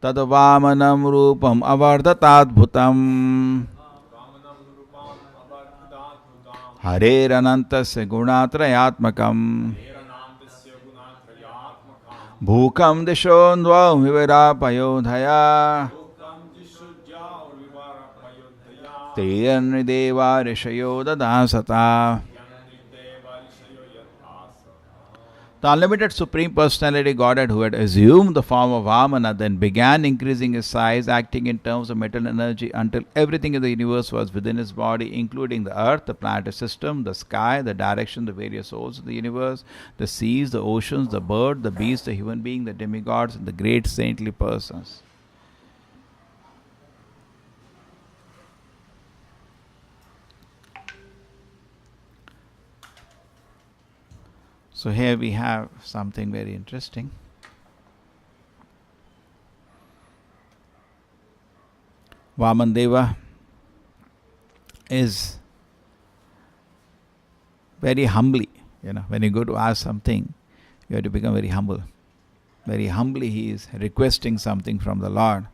Tadvamanam rupam avardhatadbhutam Hareranantasya gunatrayatmakam Bhukam dishondvam vivirapayodhaya Teyanrideva rishayo dadasata. The unlimited Supreme Personality Godhead who had assumed the form of Vamana then began increasing his size, acting in terms of mental energy until everything in the universe was within his body, including the earth, the planetary system, the sky, the direction, the various souls of the universe, the seas, the oceans, the bird, the beast, the human being, the demigods, and the great saintly persons. So here we have something very interesting. Vamandeva is very humbly, when you go to ask something, you have to become very humble. Very humbly he is requesting something from the Lord.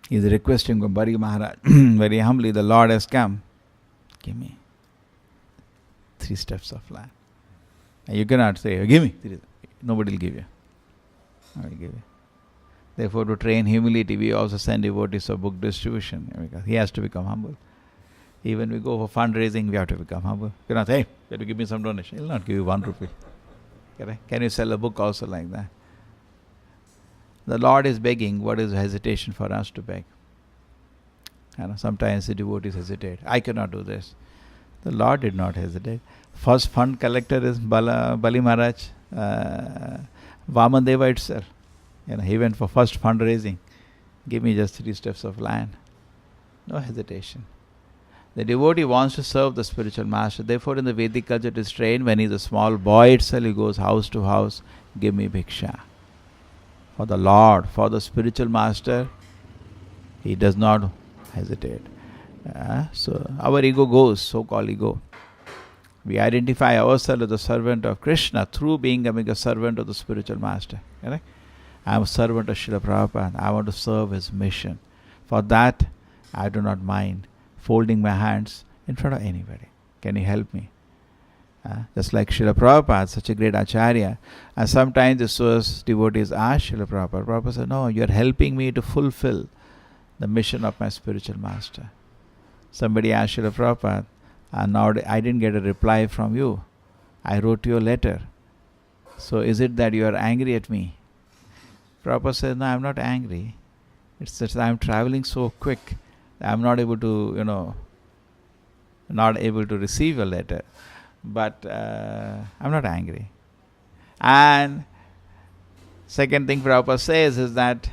He is requesting from Bari Maharaj. Very humbly the Lord has come. Give me 3 steps of land. And you cannot say, give me. Nobody will give you. Nobody will give you. Therefore, to train humility, we also send devotees of book distribution. Because he has to become humble. Even we go for fundraising, we have to become humble. You cannot say, hey, can you give me some donation? He will not give you 1 rupee. Can you sell a book also like that? The Lord is begging. What is hesitation for us to beg? Sometimes the devotees hesitate. I cannot do this. The Lord did not hesitate. First fund collector is Bali Maharaj, Vamandeva itself. He went for first fundraising. Give me just 3 steps of land. No hesitation. The devotee wants to serve the spiritual master. Therefore, in the Vedic culture, it is trained when he is a small boy itself, he goes house to house, give me bhiksha. For the Lord, for the spiritual master, he does not hesitate. So our ego goes, so-called ego. We identify ourselves as the servant of Krishna through becoming a servant of the spiritual master. I am a servant of Srila Prabhupada. I want to serve his mission. For that, I do not mind folding my hands in front of anybody. Can you help me? Just like Srila Prabhupada, such a great acharya. And sometimes the source devotees ask Srila Prabhupada. Prabhupada said, no, you are helping me to fulfill the mission of my spiritual master. Somebody asked Srila Prabhupada, and now I didn't get a reply from you. I wrote you a letter. So is it that you are angry at me? Prabhupada said, no, I am not angry. It's that I am traveling so quick. I am not able to, not able to receive a letter. But I am not angry. And second thing Prabhupada says is that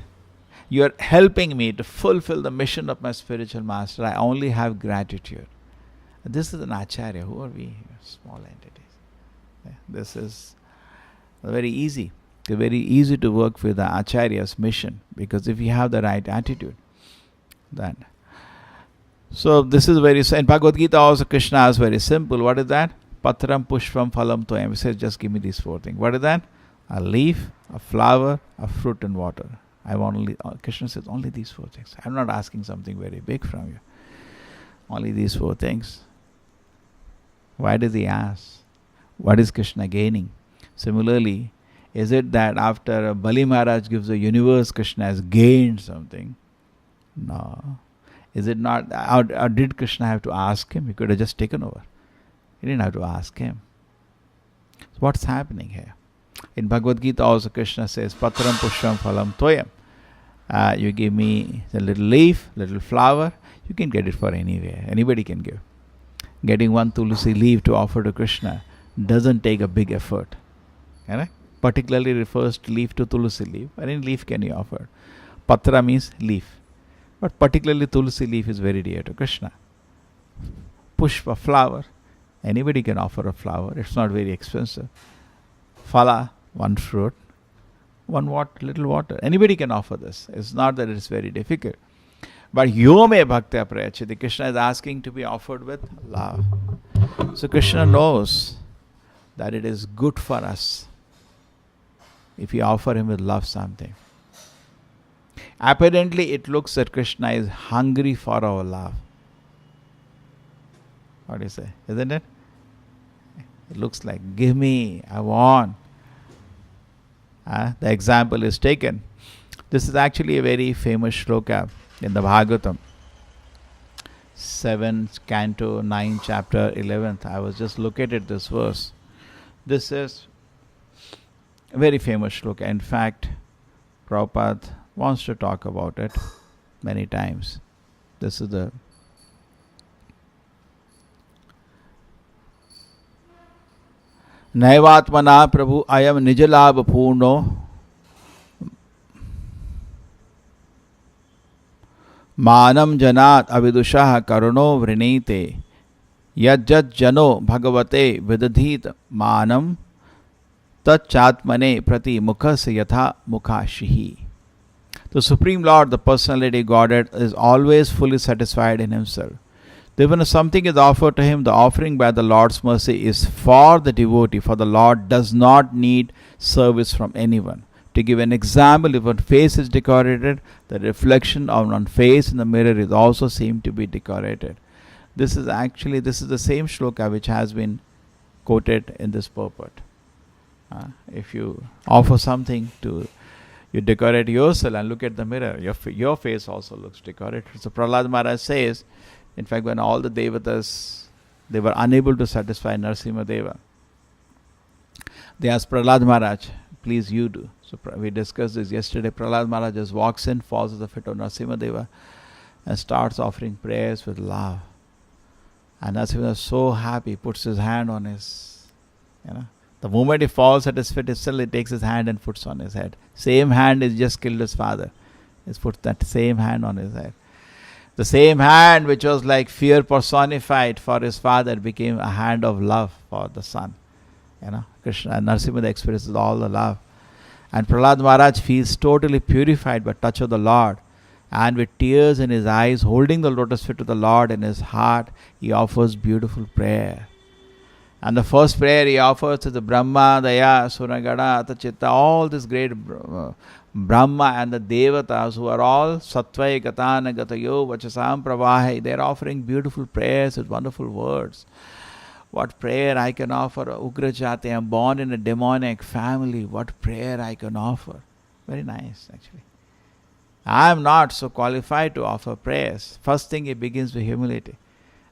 you are helping me to fulfill the mission of my spiritual master. I only have gratitude. This is an acharya. Who are we? Small entities. This is very easy. It's very easy to work with the acharya's mission, because if you have the right attitude, then. So this is very, in Bhagavad Gita also Krishna is very simple. What is that? Patram pushpam phalam toyam. He says, just give me these 4 things. What is that? A leaf, a flower, a fruit and water. I want only, Krishna says, only these 4 things. I'm not asking something very big from you. Only these 4 things. Why does he ask? What is Krishna gaining? Similarly, is it that after Bali Maharaj gives the universe, Krishna has gained something? No. Is it not, or did Krishna have to ask him? He could have just taken over. He didn't have to ask him. So what's happening here? In Bhagavad Gita also Krishna says, Patram pushpam phalam toyam. You give me a little leaf, little flower, you can get it for anywhere. Anybody can give. Getting 1 tulsi leaf to offer to Krishna doesn't take a big effort. Particularly refers to leaf to tulsi leaf. Any leaf can be offered. Patra means leaf. But particularly tulsi leaf is very dear to Krishna. Pushpa, flower. Anybody can offer a flower. It's not very expensive. Phala, 1 fruit. 1 little water. Anybody can offer this. It's not that it's very difficult. But yome bhaktya prayachati. Krishna is asking to be offered with love. So Krishna knows that it is good for us if we offer him with love something. Apparently, it looks that Krishna is hungry for our love. What do you say? Isn't it? It looks like, give me, I want. The example is taken. This is actually a very famous shloka in the Bhagavatam. 7th canto, 9th chapter, 11th. I was just looking at this verse. This is a very famous shloka. In fact, Prabhupada wants to talk about it many times. This is the Naivatmana Prabhu ayam nijalabha purno manam janat avidushah karuno vrinite yajjat jano bhagavate vidadhit manam tachatmane prati mukhasya yatha mukhashihi. The Supreme Lord, the Personality Godhead, is always fully satisfied in himself. Even if something is offered to him, the offering by the Lord's mercy is for the devotee, for the Lord does not need service from anyone. To give an example, if one face is decorated, the reflection of one face in the mirror is also seen to be decorated. This is the same shloka which has been quoted in this purport. If you offer something to, you decorate yourself and look at the mirror, your face also looks decorated. So Prahlad Maharaj says, in fact, when all the devatas, they were unable to satisfy Narasimha Deva, they asked Prahlad Maharaj, please you do. So we discussed this yesterday. Prahlad Maharaj just walks in, falls at the feet of Narasimha Deva and starts offering prayers with love. And Narasimha is so happy, puts his hand on his, the moment he falls at his feet, he takes his hand and puts on his head. Same hand is just killed his father. He's put that same hand on his head. The same hand which was like fear personified for his father became a hand of love for the son. Krishna and Narasimha experiences all the love. And Prahlad Maharaj feels totally purified by touch of the Lord. And with tears in his eyes, holding the lotus feet of the Lord in his heart, he offers beautiful prayer. And the first prayer he offers to the Brahma, Daya, Suragada, Atachitta, all this great Brahma and the Devatas who are all Sattva Gatana Gatayo Vachasam Pravahe. They are offering beautiful prayers with wonderful words. What prayer I can offer? Ugrajati, I am born in a demonic family. What prayer I can offer? Very nice, actually. I am not so qualified to offer prayers. First thing, it begins with humility.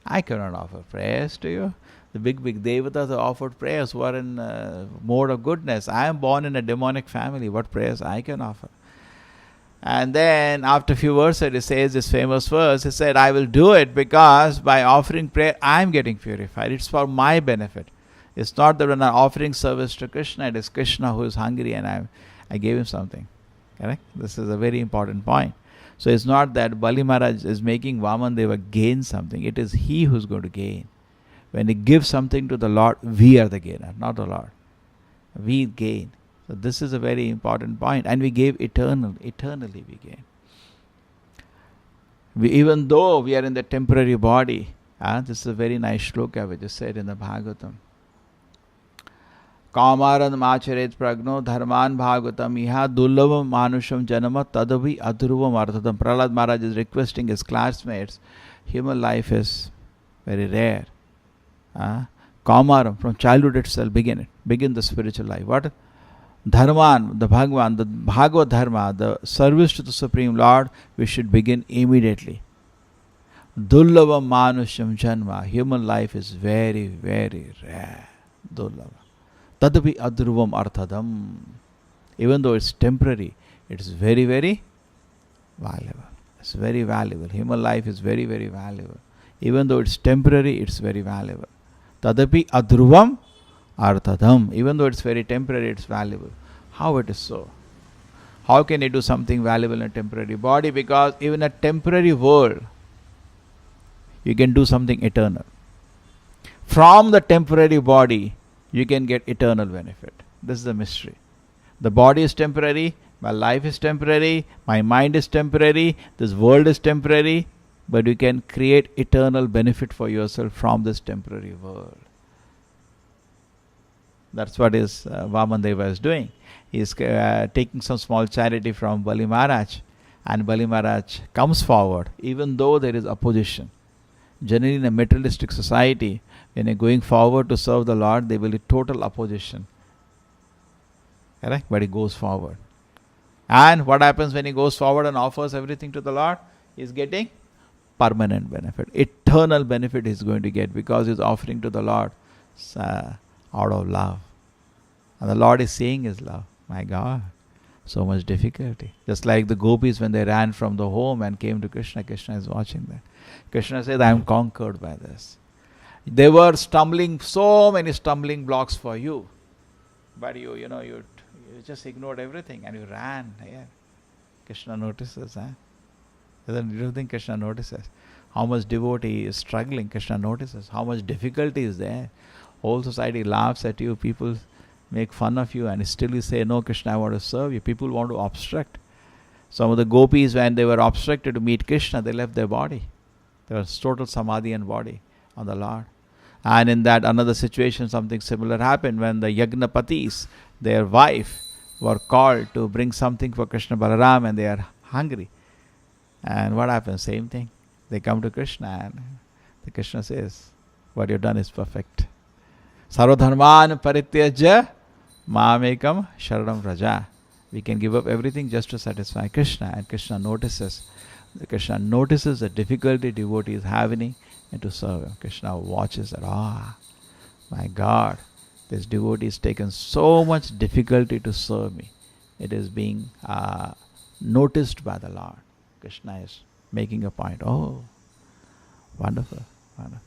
I cannot offer prayers to you. The big devatas have offered prayers who are in mode of goodness. I am born in a demonic family. What prayers I can offer? And then after a few verses, he says this famous verse. He said, I will do it because by offering prayer, I am getting purified. It's for my benefit. It's not that when I'm offering service to Krishna, it is Krishna who is hungry and I gave him something. Correct? This is a very important point. So it's not that Bali Maharaj is making Vaman Deva gain something. It is he who is going to gain. When he gives something to the Lord, we are the gainer, not the Lord. We gain. So this is a very important point. And we gave eternally we gain. Even though we are in the temporary body, this is a very nice shloka which is said in the Bhagavatam. Kamaran macharet pragno dharman bhagavatam iha dullavam manusham janama tadavi adhruvam arthadam. Prahlad Maharaj is requesting his classmates. Human life is very rare. Kamaram, from childhood itself, begin the spiritual life. What? Dharman, the Bhagavan, the Bhagavad Dharma, the service to the Supreme Lord, we should begin immediately. Dullavam manusham janma. Human life is very, very rare. Dullava. Tadapi adhruvam arthadam. Even though it's temporary, it is very, very valuable. It's very valuable. Human life is very, very valuable. Even though it's temporary, it's very valuable. Tadapi adhruvam arthadam. Even though it's very temporary, it's valuable. How it is so? How can you do something valuable in a temporary body? Because even a temporary world, you can do something eternal. From the temporary body, you can get eternal benefit. This is the mystery. The body is temporary, my life is temporary, my mind is temporary, this world is temporary, but you can create eternal benefit for yourself from this temporary world. That's what is Vamandeva is doing. He is taking some small charity from Bali Maharaj, and Bali Maharaj comes forward even though there is opposition. Generally in a materialistic society, when you're going forward to serve the Lord, there will be total opposition. Correct? But he goes forward. And what happens when he goes forward and offers everything to the Lord? He is getting permanent benefit. Eternal benefit he is going to get because he is offering to the Lord out of love. And the Lord is seeing his love. My God, so much difficulty. Just like the gopis when they ran from the home and came to Krishna, Krishna is watching them. Krishna said, I am conquered by this. They were stumbling, so many stumbling blocks for you. But you just ignored everything and you ran. Yeah. Krishna notices. You don't think Krishna notices? How much devotee is struggling, Krishna notices. How much difficulty is there. Whole society laughs at you. People make fun of you and still you say, no Krishna, I want to serve you. People want to obstruct. Some of the gopis, when they were obstructed to meet Krishna, they left their body. There was total samadhi and body on the Lord. And in that another situation, something similar happened when the Yagnapatis, their wife, were called to bring something for Krishna Balaram and they are hungry. And what happens? Same thing. They come to Krishna and the Krishna says, what you've done is perfect. Sarvadharman parityaja mamekam sharanam raja. We can give up everything just to satisfy Krishna, and Krishna notices. Krishna notices the difficulty devotee is having and to serve him. Krishna watches that. My God, this devotee has taken so much difficulty to serve me. It is being noticed by the Lord. Krishna is making a point. Oh, wonderful, wonderful.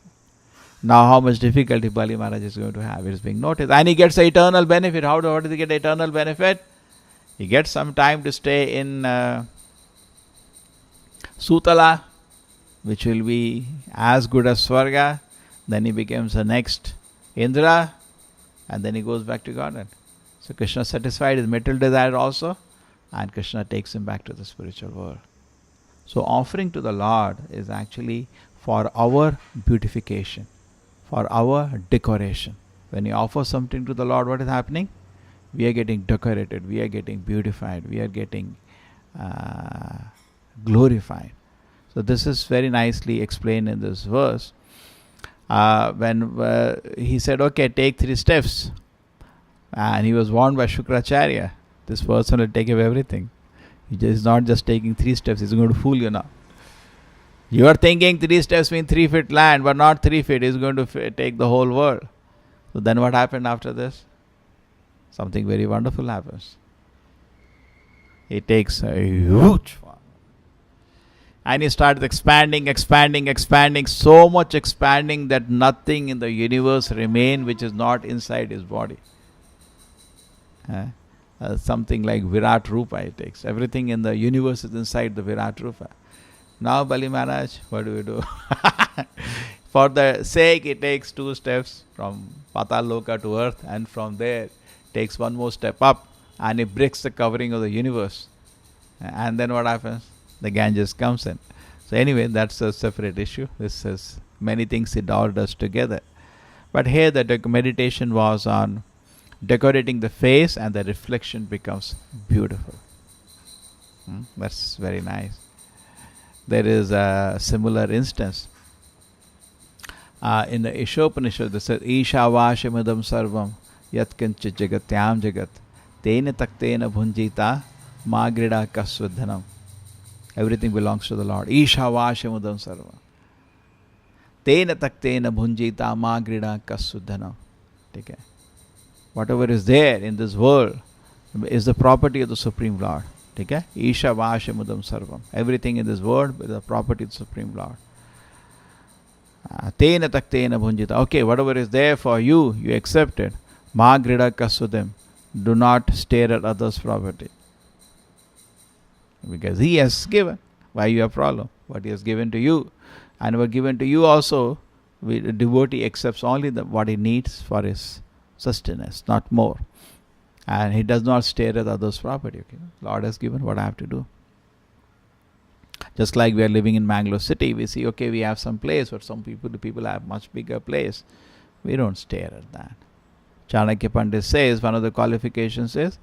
Now how much difficulty Bali Maharaj is going to have? It is being noticed. And he gets the eternal benefit. How does he get the eternal benefit? He gets some time to stay in Sutala, which will be as good as Swarga. Then he becomes the next Indra, and then he goes back to Godhead. So Krishna satisfied his material desire also, and Krishna takes him back to the spiritual world. So offering to the Lord is actually for our beautification, for our decoration. When you offer something to the Lord, what is happening? We are getting decorated, we are getting beautified, we are getting glorified. So this is very nicely explained in this verse. When he said, okay, take 3 steps. And he was warned by Shukracharya, this person will take away everything. He is not just taking 3 steps, he's going to fool you now. You are thinking 3 steps mean 3 feet land, but not 3 feet. He's going to take the whole world. So then what happened after this? Something very wonderful happens. He takes a huge form. And he starts expanding, so much expanding that nothing in the universe remains which is not inside his body. Something like Virat Rupa he takes. Everything in the universe is inside the Virat Rupa. Now Bali Maharaj, what do we do? For the sake, he takes 2 steps from Patal Loka to earth, and from there takes 1 more step up, and he breaks the covering of the universe. And then what happens? The Ganges comes in. So anyway, that's a separate issue. This is many things it all does together. But here the meditation was on decorating the face, and the reflection becomes beautiful. That's very nice. There is a similar instance in the Ishopanishad. That says, Ishavashamadam sarvam yatkanchit jagatyam jagat tena taktena bhunjita magrida kaswadhanam. Everything belongs to the Lord. Ishavashamadam sarvam tena taktena bhunjita magrida kaswadhanam. Okay. Whatever is there in this world is the property of the Supreme Lord. Okay? Isha Vashamudam Sarvam. Everything in this world is the property of the Supreme Lord. Tena taktena bhunjita. Okay, whatever is there for you, you accept it. Ma grida kasudem. Do not stare at others' property. Because he has given. Why you have problem? What he has given to you. And what given to you also, the devotee accepts only what he needs for his sustenance, not more. And he does not stare at others' property. Okay? Lord has given, what I have to do. Just like we are living in Mangalore city, we see, okay, we have some place, but the people have much bigger place. We don't stare at that. Chanakya Pandit says one of the qualifications is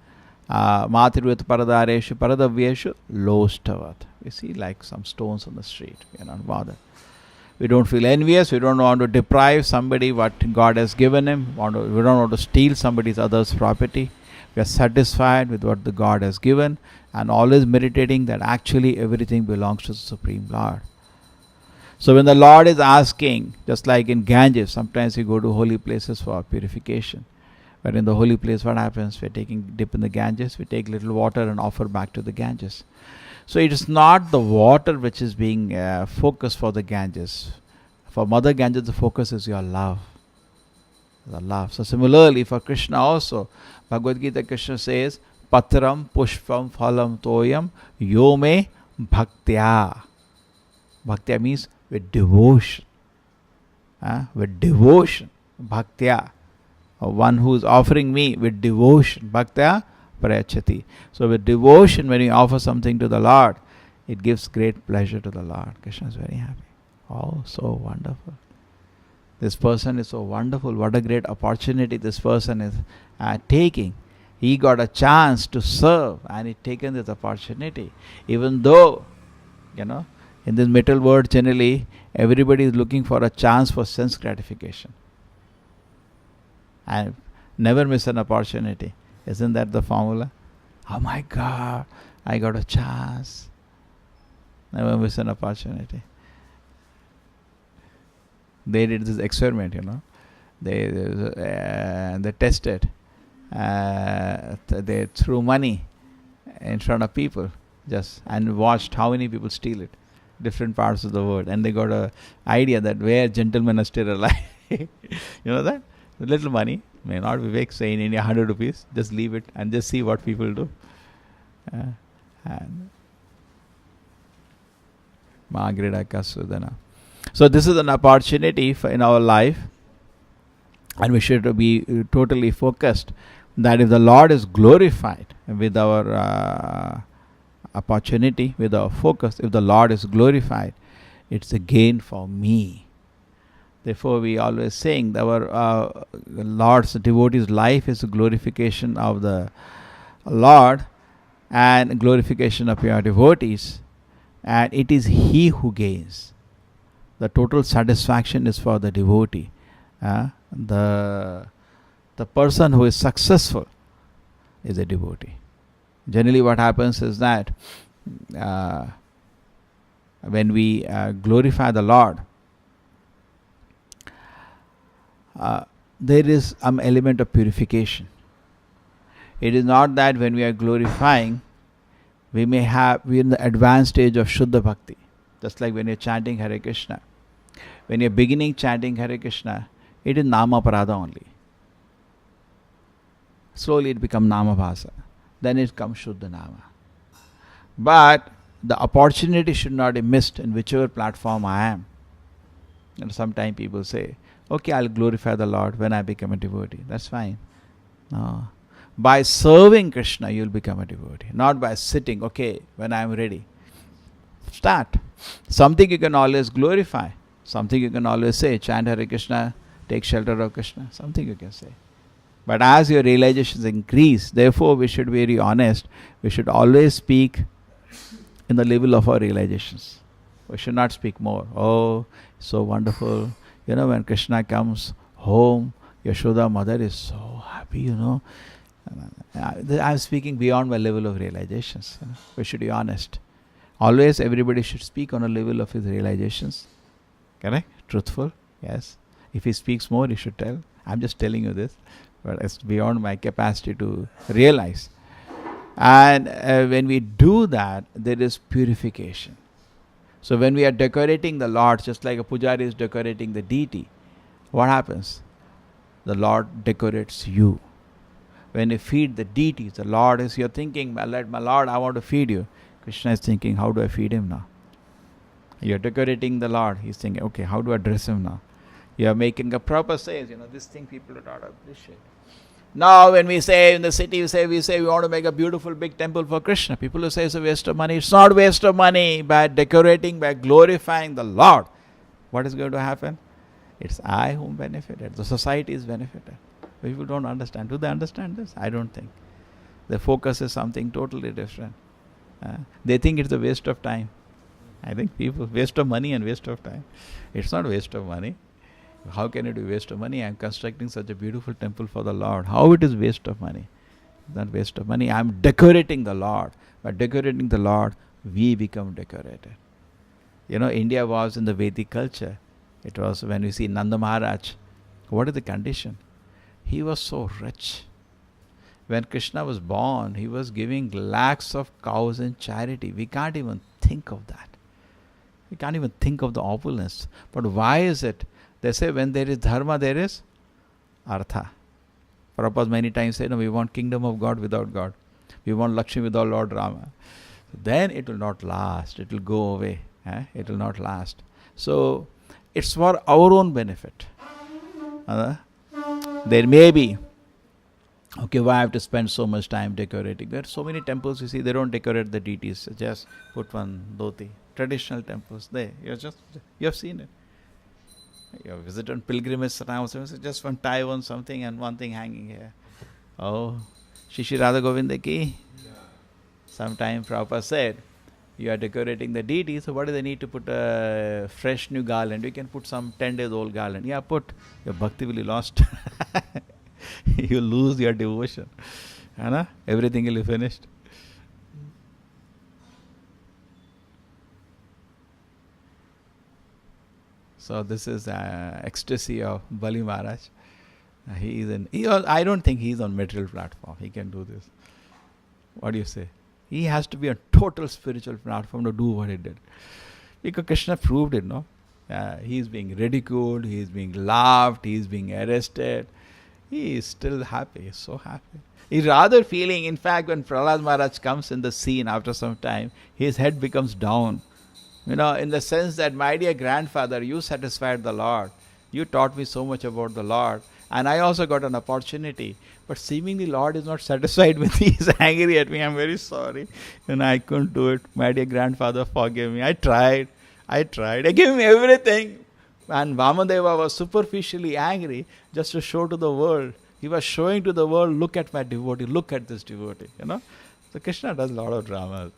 Matirvit Paradareshu Paradavyeshu Lostavat. We see like some stones on the street. We are not bothered. We don't feel envious. We don't want to deprive somebody what God has given him. We don't want to steal somebody's other's property. We are satisfied with what the God has given and always meditating that actually everything belongs to the Supreme Lord. So when the Lord is asking, just like in Ganges, sometimes we go to holy places for purification. But in the holy place, what happens? We're taking dip in the Ganges, we take little water and offer back to the Ganges. So it is not the water which is being focused for the Ganges. For Mother Ganges, the focus is your love. The love. So similarly, for Krishna also, Bhagavad Gita, Krishna says, Patram Pushpam Phalam Toyam Yome Bhaktya. Bhaktya means with devotion. With devotion. Bhaktya. One who is offering me with devotion. Bhaktya Prayachati. So with devotion, when you offer something to the Lord, it gives great pleasure to the Lord. Krishna is very happy. Oh, so wonderful. This person is so wonderful. What a great opportunity this person is taking. He got a chance to serve and he taken this opportunity. Even though, in this metal world generally, everybody is looking for a chance for sense gratification. And never miss an opportunity. Isn't that the formula? Oh my God, I got a chance. Never miss an opportunity. They did this experiment, They tested. They threw money in front of people and watched how many people steal it. Different parts of the world. And they got an idea that where gentlemen are still alive. You know that? Little money. May not be big, say in India 100 rupees, just leave it and just see what people do. So this is an opportunity in our life, and we should be totally focused that if the Lord is glorified with our opportunity, with our focus, if the Lord is glorified, it's a gain for me. Therefore, we always saying that our Lord's devotee's life is a glorification of the Lord and glorification of your devotees, and it is he who gains. The total satisfaction is for the devotee. The person who is successful is a devotee. Generally, what happens is that when we glorify the Lord, there is some element of purification. It is not that when we are glorifying, we are in the advanced stage of Shuddha Bhakti. Just like when you are chanting Hare Krishna. When you are beginning chanting Hare Krishna, it is Nama Parada only. Slowly it becomes Nama Bhasa. Then it comes Shuddha Nama. But the opportunity should not be missed in whichever platform I am. And sometimes people say, okay, I'll glorify the Lord when I become a devotee. That's fine. No. By serving Krishna, you'll become a devotee. Not by sitting, okay, when I'm ready. Start. Something you can always glorify. Something you can always say. Chant Hare Krishna, take shelter of Krishna. Something you can say. But as your realizations increase, therefore we should be very honest. We should always speak in the level of our realizations. We should not speak more. Oh, so wonderful. When Krishna comes home, Yashoda mother is so happy, I'm speaking beyond my level of realizations. We should be honest. Always everybody should speak on a level of his realizations. Correct? Truthful. Yes. If he speaks more, he should tell. I'm just telling you this. But it's beyond my capacity to realize. And when we do that, there is purification. So when we are decorating the Lord, just like a pujari is decorating the deity, what happens? The Lord decorates you. When you feed the deities, the Lord is, you're thinking, my Lord, I want to feed you. Krishna is thinking, how do I feed him now? You're decorating the Lord. He's thinking, okay, how do I dress him now? You're making a proper sales. This thing people do not appreciate. Now when we say in the city, we say we want to make a beautiful big temple for Krishna. People who say it's a waste of money. It's not waste of money. By decorating, by glorifying the Lord, what is going to happen? It's I whom benefited. The society is benefited. People don't understand. Do they understand this? I don't think. Their focus is something totally different. They think it's a waste of time. I think people, waste of money and waste of time. It's not waste of money. How can it be waste of money? I am constructing such a beautiful temple for the Lord. How it is waste of money? It's not waste of money. I am decorating the Lord. By decorating the Lord, we become decorated. India was in the Vedic culture. It was when we see Nanda Maharaj. What is the condition? He was so rich. When Krishna was born, he was giving lakhs of cows in charity. We can't even think of that. We can't even think of the opulence. But why is it? They say when there is dharma, there is artha. Prabhupada many times say, no, we want kingdom of God without God. We want Lakshmi without Lord Rama. Then it will not last. It will go away. It will not last. So it's for our own benefit. There may be, okay, why I have to spend so much time decorating? There are so many temples, you see, they don't decorate the deities. Just put one dhoti. Traditional temples, you have seen it. You visit on pilgrimage now, so just one tie on something and one thing hanging here. Oh, Shri Radha Govinda ki. Sometime Prabhupada said, you are decorating the deity, so what do they need to put a fresh new garland? You can put some 10 days old garland. Yeah, put. Your bhakti will be lost. You lose your devotion. Everything will be finished. So this is ecstasy of Bali Maharaj. I don't think he is on material platform. He can do this. What do you say? He has to be on total spiritual platform to do what he did. Because Krishna proved it, no? He is being ridiculed, he is being laughed, he is being arrested. He is still happy, he's so happy. He's rather feeling, in fact, when Prahlad Maharaj comes in the scene after some time, his head becomes down. In the sense that, my dear grandfather, you satisfied the Lord. You taught me so much about the Lord. And I also got an opportunity. But seemingly Lord is not satisfied with me. He's angry at me. I'm very sorry. I couldn't do it. My dear grandfather, forgive me. I tried. I gave him everything. And Vamadeva was superficially angry just to show to the world. He was showing to the world, look at my devotee. Look at this devotee. So Krishna does a lot of dramas.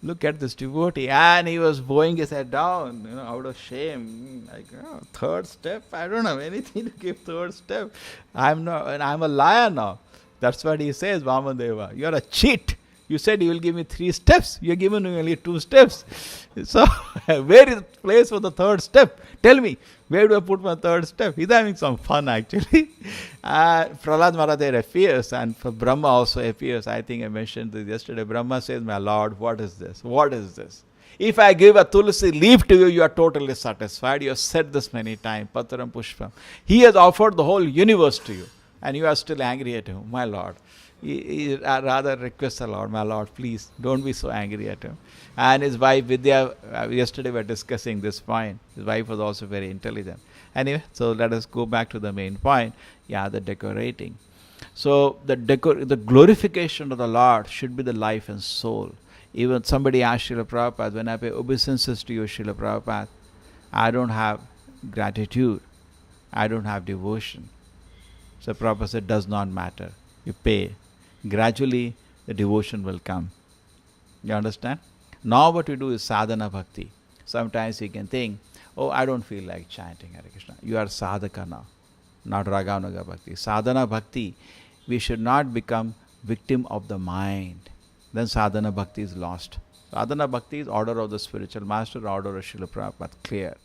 Look at this devotee. And he was bowing his head down, out of shame. Like, third step? I don't have anything to give third step. I'm a liar now. That's what he says, Vamadeva. You're a cheat. You said you will give me 3 steps. You're giving me only 2 steps. So, where is the place for the third step? Tell me, where do I put my third step? He's having some fun actually. Prahlad Maharaj appears, and for Brahma also appears. I think I mentioned this yesterday. Brahma says, my Lord, what is this? What is this? If I give a tulsi leaf to you, you are totally satisfied. You have said this many times, Pataram Pushpam. He has offered the whole universe to you, and you are still angry at him. My Lord. He rather requests the Lord, my Lord, please don't be so angry at him. And his wife Vidya, yesterday we were discussing this point. His wife was also very intelligent. Anyway, so let us go back to the main point. Yeah, the decorating. So the glorification of the Lord should be the life and soul. Even somebody asked Srila Prabhupada, when I pay obeisances to you, Srila Prabhupada, I don't have gratitude. I don't have devotion. So Prabhupada said, does not matter. You pay. Gradually, the devotion will come. You understand? Now what we do is sadhana bhakti. Sometimes you can think, oh, I don't feel like chanting Hare Krishna. You are sadhaka now, not raganuga bhakti. Sadhana bhakti, we should not become victim of the mind. Then sadhana bhakti is lost. Sadhana bhakti is order of the spiritual master, order of Srila Prabhupada, clear.